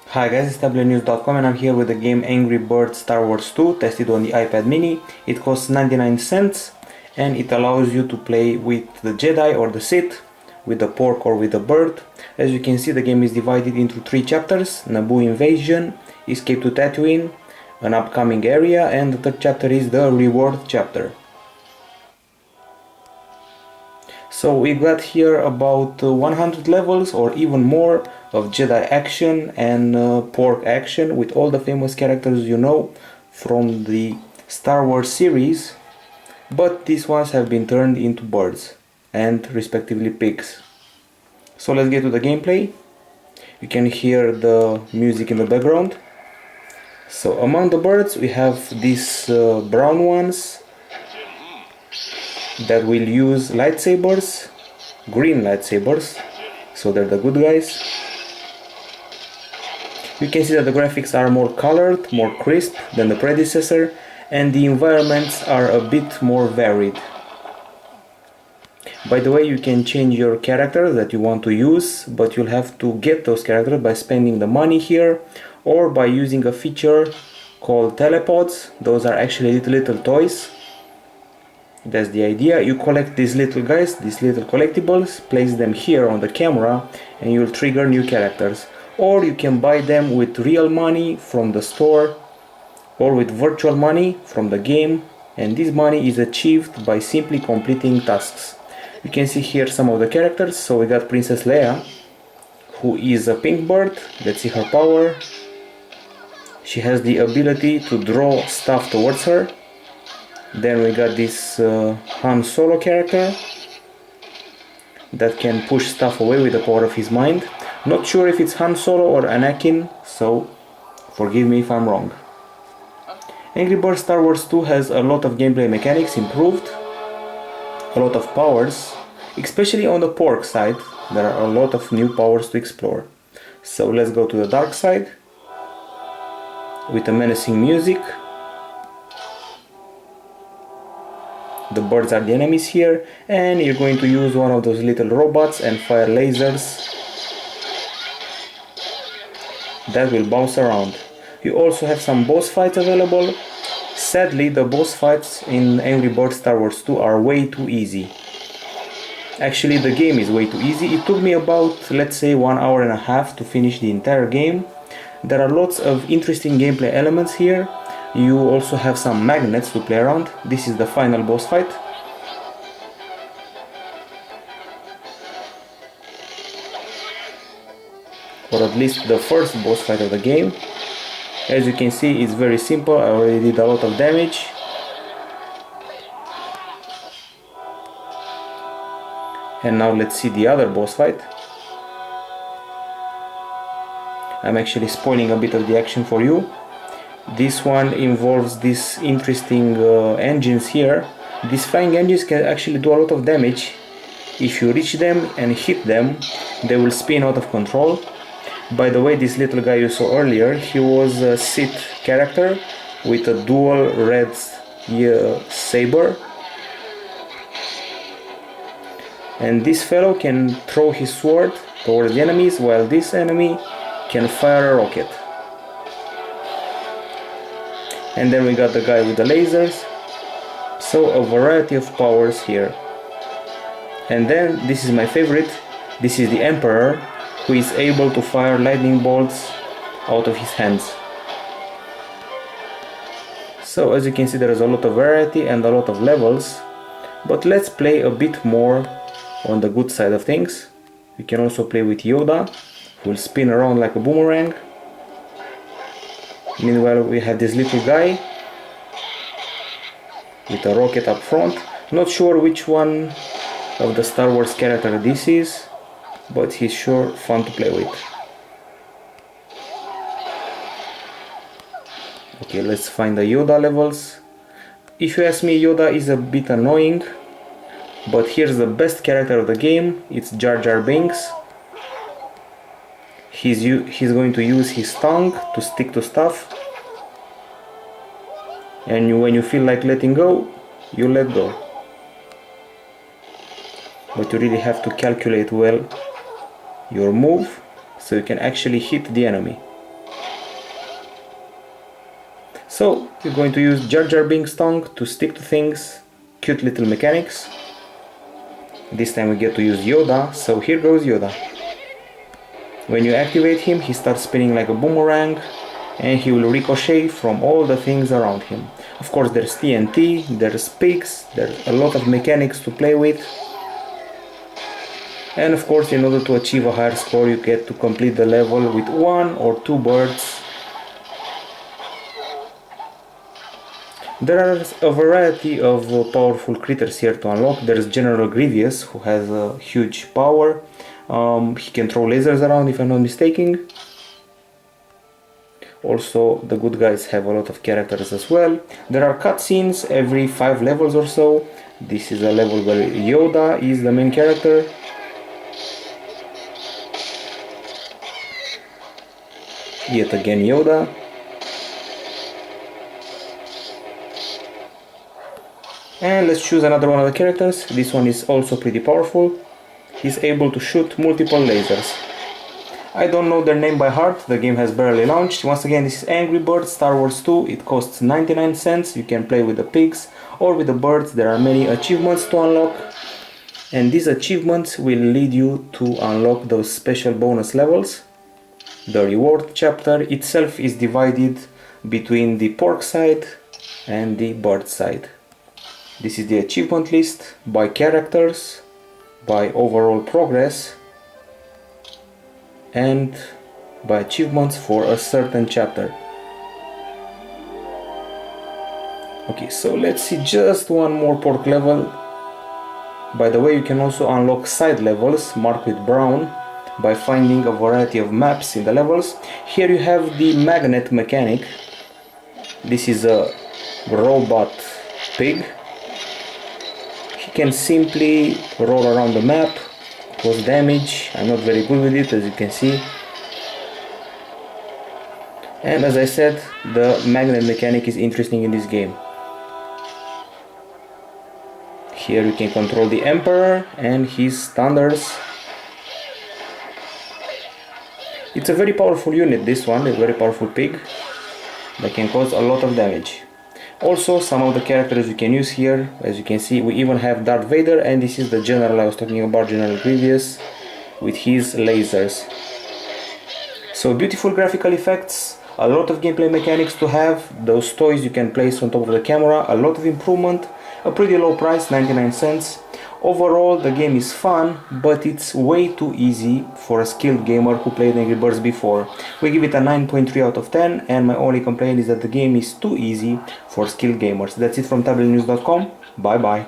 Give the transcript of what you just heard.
Hi guys, it's Tablet-News.com and I'm here with the game Angry Birds Star Wars 2, tested on the iPad mini. It costs 99 cents and it allows you to play with the Jedi or the Sith, with the pork or with the bird. As you can see, the game is divided into 3 chapters: Naboo Invasion, Escape to Tatooine, an upcoming area, and the third chapter is the Reward chapter. So we got here about 100 levels or even more of Jedi action and pork action with all the famous characters you know from the Star Wars series, but these ones have been turned into birds and respectively pigs. So let's get to the gameplay. You can hear the music in the background. So among the birds we have these brown ones that will use lightsabers, green lightsabers, so they're the good guys. You can see that the graphics are more colored, more crisp than the predecessor, and the environments are a bit more varied. By the way, you can change your character that you want to use, but you'll have to get those characters by spending the money here or by using a feature called telepods. Those are actually little toys. That's the idea. You collect these little guys, these little collectibles, place them here on the camera and you'll trigger new characters. Or you can buy them with real money from the store or with virtual money from the game, and this money is achieved by simply completing tasks. You can see here some of the characters. So we got Princess Leia, who is a pink bird. Let's see her power. She has the ability to draw stuff towards her. Then we got this Han Solo character that can push stuff away with the power of his mind. Not sure if it's Han Solo or Anakin, so forgive me if I'm wrong. Angry Birds Star Wars 2 has a lot of gameplay mechanics improved, a lot of powers, especially on the pork side. There are a lot of new powers to explore. So let's go to the dark side with the menacing music. The birds are the enemies here, and you're going to use one of those little robots and fire lasers that will bounce around. You also have some boss fights available. Sadly, the boss fights in Angry Birds Star Wars 2 are way too easy. Actually, the game is way too easy. It took me about, let's say, 1 hour and a half to finish the entire game. There are lots of interesting gameplay elements here. You also have some magnets to play around. This is the final boss fight. Or at least the first boss fight of the game. As you can see, it's very simple. I already did a lot of damage. And now let's see the other boss fight. I'm actually spoiling a bit of the action for you. This one involves these interesting engines here. These flying engines can actually do a lot of damage. If you reach them and hit them, they will spin out of control. By the way, this little guy you saw earlier, he was a Sith character with a dual red saber. And this fellow can throw his sword towards the enemies, while this enemy can fire a rocket. And then we got the guy with the lasers. So a variety of powers here. And then this is my favorite. This is the Emperor, who is able to fire lightning bolts out of his hands. So as you can see, there is a lot of variety and a lot of levels. But let's play a bit more on the good side of things. We can also play with Yoda, who will spin around like a boomerang. Meanwhile, we have this little guy with a rocket up front. Not sure which one of the Star Wars character this is, but he's sure fun to play with. Okay, let's find the Yoda levels. If you ask me, Yoda is a bit annoying, but here's the best character of the game. It's Jar Jar Binks. He's going to use his tongue to stick to stuff, and when you feel like letting go, you let go. But you really have to calculate well your move so you can actually hit the enemy. So you're going to use Jar Jar Binks' tongue to stick to things, cute little mechanics. This time we get to use Yoda, so here goes Yoda. When you activate him, he starts spinning like a boomerang, and he will ricochet from all the things around him. Of course there's TNT, there's pigs, there's a lot of mechanics to play with. And of course, in order to achieve a higher score, you get to complete the level with 1 or 2 birds. There are a variety of powerful critters here to unlock. There's General Grievious, who has a huge power. He can throw lasers around, if I'm not mistaken. Also, the good guys have a lot of characters as well. There are cutscenes every 5 levels or so. This is a level where Yoda is the main character. Yet again Yoda. And let's choose another one of the characters. This one is also pretty powerful. He's able to shoot multiple lasers. I don't know their name by heart, the game has barely launched. Once again, this is Angry Birds Star Wars 2. It costs 99 cents. You can play with the pigs or with the birds. There are many achievements to unlock. And these achievements will lead you to unlock those special bonus levels. The reward chapter itself is divided between the pork side and the bird side. This is the achievement list by characters, by overall progress, and by achievements for a certain chapter. Okay, so let's see just one more pork level. By the way, you can also unlock side levels marked with brown by finding a variety of maps in the levels. Here you have the magnet mechanic. This is a robot pig. He can simply roll around the map, cause damage. I'm not very good with it, as you can see. And as I said, the magnet mechanic is interesting in this game. Here you can control the Emperor and his thunders. It's a very powerful unit, this one, a very powerful pig that can cause a lot of damage. Also, some of the characters you can use here, as you can see, we even have Darth Vader, and this is the general I was talking about, General Grievious, with his lasers. So beautiful graphical effects, a lot of gameplay mechanics to have, those toys you can place on top of the camera, a lot of improvement, a pretty low price, 99 cents. Overall, the game is fun, but it's way too easy for a skilled gamer who played Angry Birds before. We give it a 9.3 out of 10, and my only complaint is that the game is too easy for skilled gamers. That's it from Tablet-News.com. Bye bye.